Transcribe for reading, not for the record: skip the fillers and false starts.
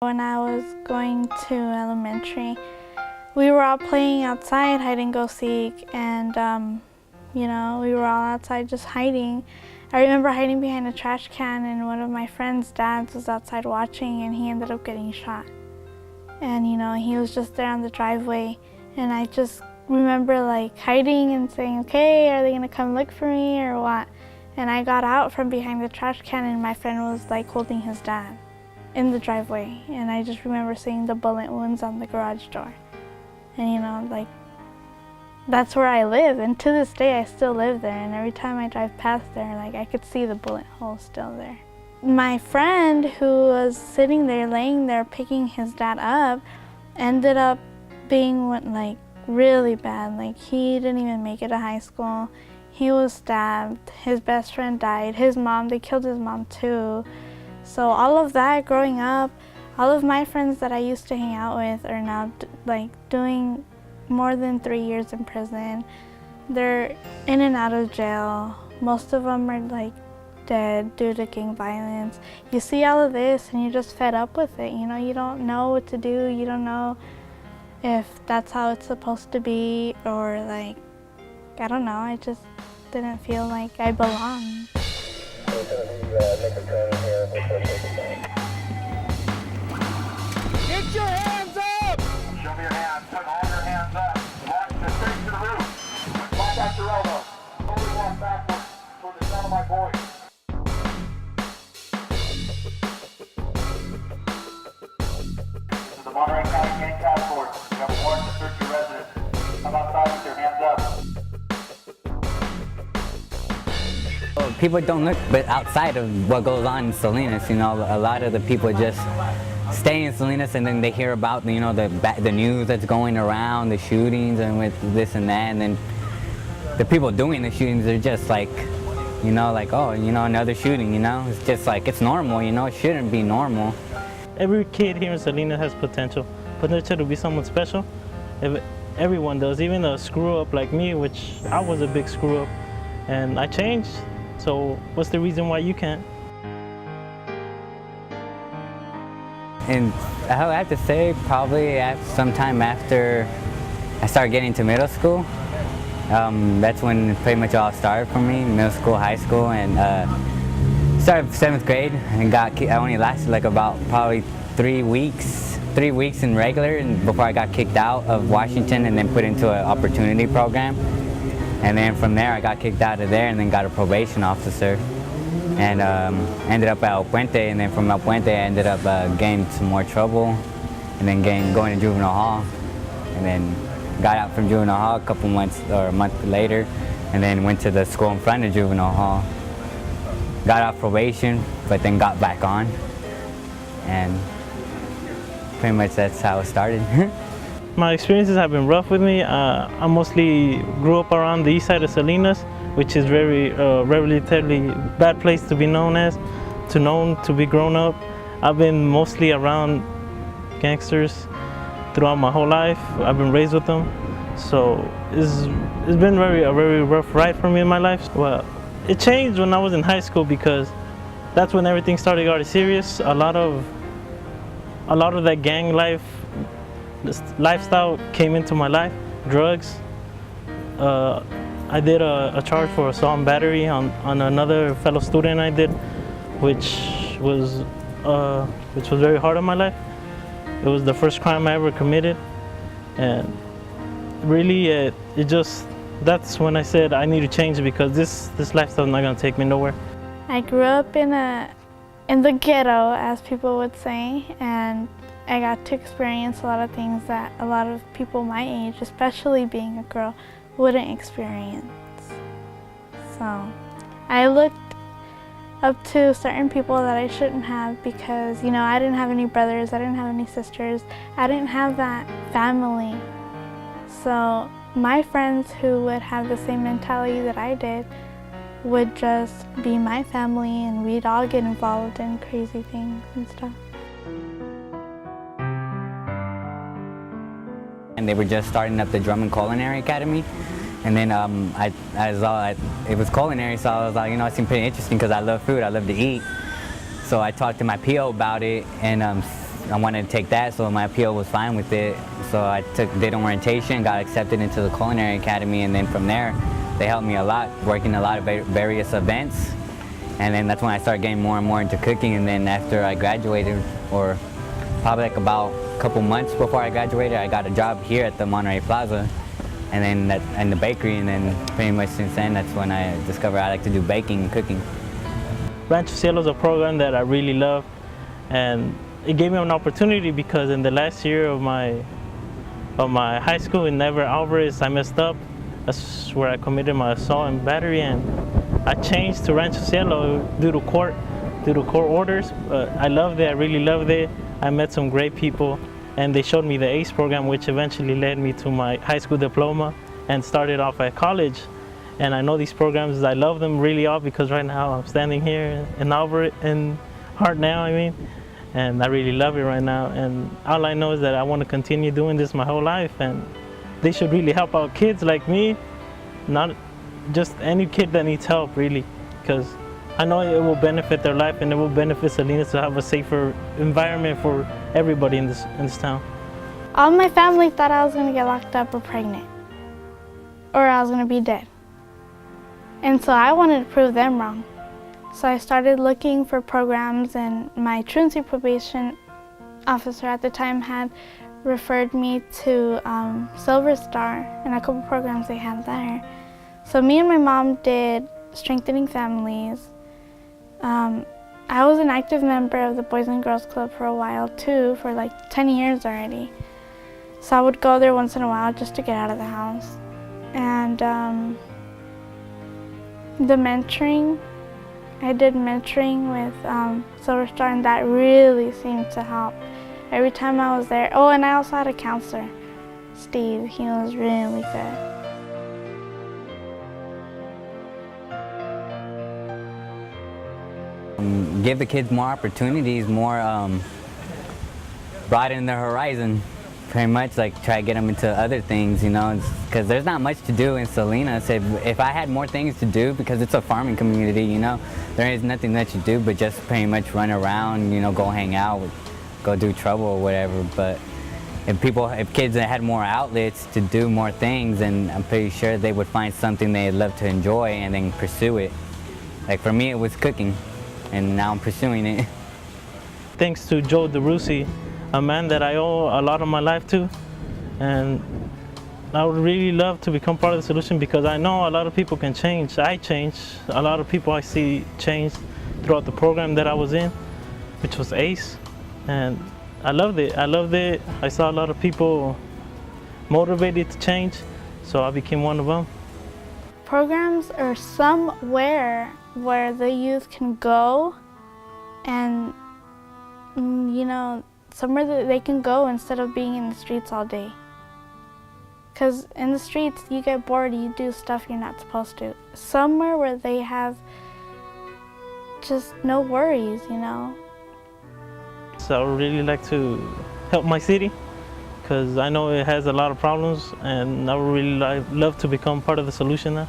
When I was going to elementary, we were all playing outside hide and go seek, and we were all outside just hiding. I remember hiding behind a trash can, and one of my friend's dads was outside watching, and he ended up getting shot. And he was just there on the driveway, and I just remember like hiding and saying, okay, are they gonna come look for me or what? And I got out from behind the trash can, and my friend was like holding his dad in the driveway, and I just remember seeing the bullet wounds on the garage door. And like, that's where I live, and to this day I still live there, and every time I drive past there, like, I could see the bullet hole still there. My friend who was sitting there, laying there, picking his dad up, ended up being like really bad. Like, he didn't even make it to high school. He was stabbed, his best friend died, they killed his mom too. So all of that growing up, all of my friends that I used to hang out with are now doing more than 3 years in prison. They're in and out of jail. Most of them are like dead due to gang violence. You see all of this and you're just fed up with it. You don't know what to do. You don't know if that's how it's supposed to be, or like, I don't know, I just didn't feel like I belonged. Get your hands up! Show me your hands. Put all your hands up. Launch the straight to the roof. Back at your elbow. Slowly walk backwards toward the sound of my voice. This is the Monterey County Gang Task Force. You have a warrant to search your residence. Come outside with your hands up. People don't look but outside of what goes on in Salinas. A lot of the people just stay in Salinas, and then they hear about the news that's going around, the shootings and with this and that, and then the people doing the shootings are just like, oh, another shooting. It's just like, it's normal. It shouldn't be normal. Every kid here in Salinas has potential to be someone special. If everyone does, even a screw up like me, which I was a big screw up, and I changed. So what's the reason why you can't? And I would have to say probably sometime after I started getting to middle school. That's when pretty much all started for me, middle school, high school, and started 7th grade and I only lasted like about probably 3 weeks in regular, and before I got kicked out of Washington and then put into an opportunity program. And then from there I got kicked out of there and then got a probation officer, and ended up at El Puente, and then from El Puente I ended up getting some more trouble, and then going to juvenile hall, and then got out from juvenile hall a couple months or a month later, and then went to the school in front of juvenile hall. Got off probation, but then got back on, and pretty much that's how it started. My experiences have been rough with me. I mostly grew up around the east side of Salinas, which is very relatively bad place to be known to be grown up. I've been mostly around gangsters throughout my whole life. I've been raised with them, so it's been a very rough ride for me in my life. Well, it changed when I was in high school, because that's when everything started getting serious. A lot of that gang life, this lifestyle came into my life. Drugs. I did a charge for assault and battery on another fellow student I did, which was very hard on my life. It was the first crime I ever committed, and really that's when I said I need to change, because this lifestyle is not gonna take me nowhere. I grew up in the ghetto, as people would say, and I got to experience a lot of things that a lot of people my age, especially being a girl, wouldn't experience. So I looked up to certain people that I shouldn't have, because I didn't have any brothers, I didn't have any sisters, I didn't have that family. So my friends who would have the same mentality that I did would just be my family, and we'd all get involved in crazy things and stuff. And they were just starting up the Drum and Culinary Academy. And then it was culinary, so I was like, it seemed pretty interesting because I love food, I love to eat. So I talked to my PO about it, and I wanted to take that, so my PO was fine with it. So I did an orientation, got accepted into the Culinary Academy, and then from there, they helped me a lot, working a lot of various events. And then that's when I started getting more and more into cooking. And then after I graduated, or probably like about a couple months before I graduated, I got a job here at the Monterey Plaza, and then in the bakery. And then pretty much since then, that's when I discovered I like to do baking and cooking. Rancho Cielo is a program that I really love, and it gave me an opportunity because in the last year of my high school in Never Alvarez, I messed up. That's where I committed my assault and battery, and I changed to Rancho Cielo due to court orders. I loved it. I really loved it. I met some great people, and they showed me the ACE program, which eventually led me to my high school diploma and started off at college. And I know these programs, I love them really all because right now I'm standing here in Hart now, and I really love it right now. And all I know is that I want to continue doing this my whole life, and they should really help out kids like me, not just any kid that needs help, really, because I know it will benefit their life and it will benefit Salinas to have a safer environment for everybody in this town. All my family thought I was going to get locked up or pregnant, or I was going to be dead. And so I wanted to prove them wrong. So I started looking for programs, and my truancy probation officer at the time had referred me to Silver Star and a couple programs they had there. So me and my mom did Strengthening Families. I was an active member of the Boys and Girls Club for a while too, for like 10 years already. So I would go there once in a while just to get out of the house. And the mentoring, I did mentoring with Silver Star, and that really seemed to help. Every time I was there, oh, and I also had a counselor, Steve. He was really good. Give the kids more opportunities, more broaden their horizon. Pretty much like try to get them into other things, because there's not much to do in Salinas. If I had more things to do, because it's a farming community, there is nothing that you do but just pretty much run around, go hang out, go do trouble or whatever. But if kids had more outlets to do more things, then I'm pretty sure they would find something they'd love to enjoy and then pursue it. Like for me, it was cooking, and now I'm pursuing it. Thanks to Joe DeRusi, a man that I owe a lot of my life to, and I would really love to become part of the solution because I know a lot of people can change. I changed. A lot of people I see change throughout the program that I was in, which was ACE, and I loved it. I saw a lot of people motivated to change, so I became one of them. Programs are somewhere where the youth can go and, somewhere that they can go instead of being in the streets all day. Because in the streets, you get bored, you do stuff you're not supposed to. Somewhere where they have just no worries, So I would really like to help my city because I know it has a lot of problems, and I would really love to become part of the solution now.